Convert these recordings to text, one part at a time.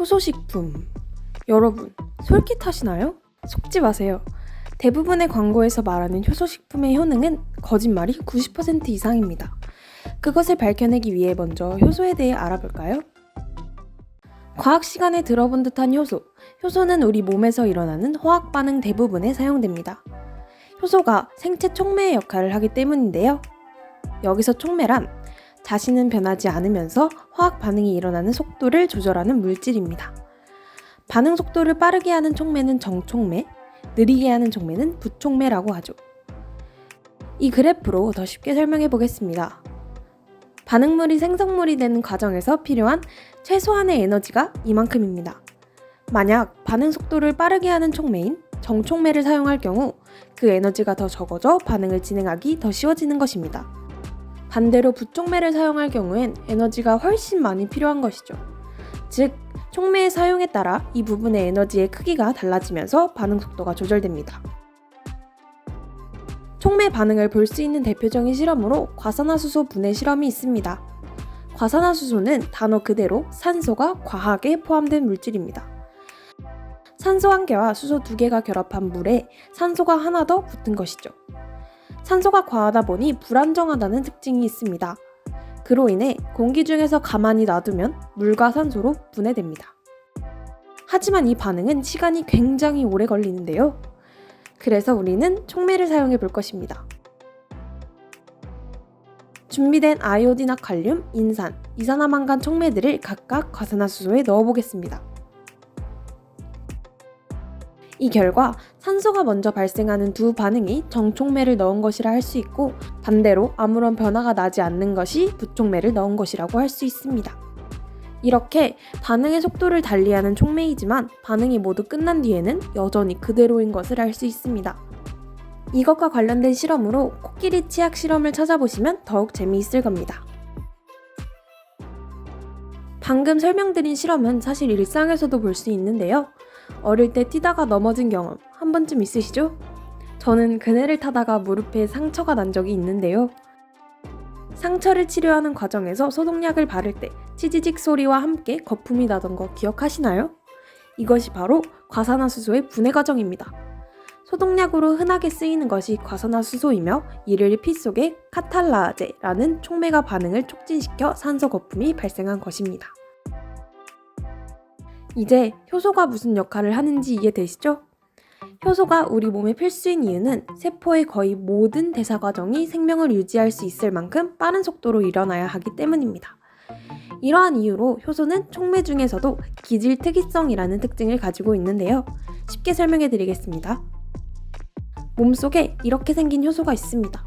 효소식품. 여러분, 솔깃하시나요? 속지 마세요. 대부분의 광고에서 말하는 효소식품의 효능은 거짓말이 90% 이상입니다. 그것을 밝혀내기 위해 먼저 효소에 대해 알아볼까요? 과학 시간에 들어본 듯한 효소. 효소는 우리 몸에서 일어나는 화학 반응 대부분에 사용됩니다. 효소가 생체 촉매의 역할을 하기 때문인데요. 여기서 촉매란 자신은 변하지 않으면서 화학 반응이 일어나는 속도를 조절하는 물질입니다. 반응 속도를 빠르게 하는 촉매는 정촉매, 느리게 하는 촉매는 부촉매라고 하죠. 이 그래프로 더 쉽게 설명해 보겠습니다. 반응물이 생성물이 되는 과정에서 필요한 최소한의 에너지가 이만큼입니다. 만약 반응 속도를 빠르게 하는 촉매인 정촉매를 사용할 경우 그 에너지가 더 적어져 반응을 진행하기 더 쉬워지는 것입니다. 반대로 부촉매를 사용할 경우엔 에너지가 훨씬 많이 필요한 것이죠. 즉, 촉매의 사용에 따라 이 부분의 에너지의 크기가 달라지면서 반응 속도가 조절됩니다. 촉매 반응을 볼 수 있는 대표적인 실험으로 과산화수소 분해 실험이 있습니다. 과산화수소는 단어 그대로 산소가 과하게 포함된 물질입니다. 산소 1개와 수소 2개가 결합한 물에 산소가 하나 더 붙은 것이죠. 산소가 과하다 보니 불안정하다는 특징이 있습니다. 그로 인해 공기 중에서 가만히 놔두면 물과 산소로 분해됩니다. 하지만 이 반응은 시간이 굉장히 오래 걸리는데요. 그래서 우리는 촉매를 사용해 볼 것입니다. 준비된 아이오딘화 칼륨, 인산, 이산화망간 촉매들을 각각 과산화수소에 넣어보겠습니다. 이 결과 산소가 먼저 발생하는 두 반응이 정촉매를 넣은 것이라 할 수 있고, 반대로 아무런 변화가 나지 않는 것이 부촉매를 넣은 것이라고 할 수 있습니다. 이렇게 반응의 속도를 달리하는 촉매이지만 반응이 모두 끝난 뒤에는 여전히 그대로인 것을 알 수 있습니다. 이것과 관련된 실험으로 코끼리 치약 실험을 찾아보시면 더욱 재미있을 겁니다. 방금 설명드린 실험은 사실 일상에서도 볼 수 있는데요. 어릴 때 뛰다가 넘어진 경험 한 번쯤 있으시죠? 저는 그네를 타다가 무릎에 상처가 난 적이 있는데요. 상처를 치료하는 과정에서 소독약을 바를 때 치지직 소리와 함께 거품이 나던 거 기억하시나요? 이것이 바로 과산화수소의 분해 과정입니다. 소독약으로 흔하게 쓰이는 것이 과산화수소이며 이를 피 속에 카탈라제라는 촉매가 반응을 촉진시켜 산소 거품이 발생한 것입니다. 이제 효소가 무슨 역할을 하는지 이해되시죠? 효소가 우리 몸에 필수인 이유는 세포의 거의 모든 대사 과정이 생명을 유지할 수 있을 만큼 빠른 속도로 일어나야 하기 때문입니다. 이러한 이유로 효소는 촉매 중에서도 기질 특이성이라는 특징을 가지고 있는데요. 쉽게 설명해 드리겠습니다. 몸속에 이렇게 생긴 효소가 있습니다.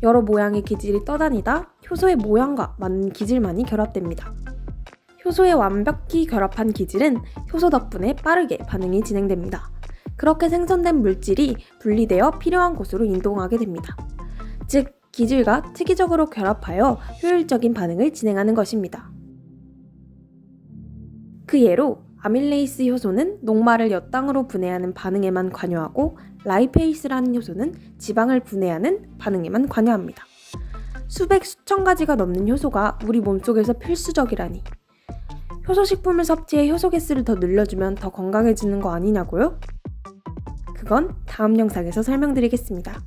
여러 모양의 기질이 떠다니다 효소의 모양과 맞는 기질만이 결합됩니다. 효소에 완벽히 결합한 기질은 효소 덕분에 빠르게 반응이 진행됩니다. 그렇게 생성된 물질이 분리되어 필요한 곳으로 이동하게 됩니다. 즉, 기질과 특이적으로 결합하여 효율적인 반응을 진행하는 것입니다. 그 예로 아밀레이스 효소는 녹말을 엿당으로 분해하는 반응에만 관여하고 라이페이스라는 효소는 지방을 분해하는 반응에만 관여합니다. 수백 수천 가지가 넘는 효소가 우리 몸속에서 필수적이라니. 효소식품을 섭취해 효소개수를 더 늘려주면 더 건강해지는 거 아니냐고요? 그건 다음 영상에서 설명드리겠습니다.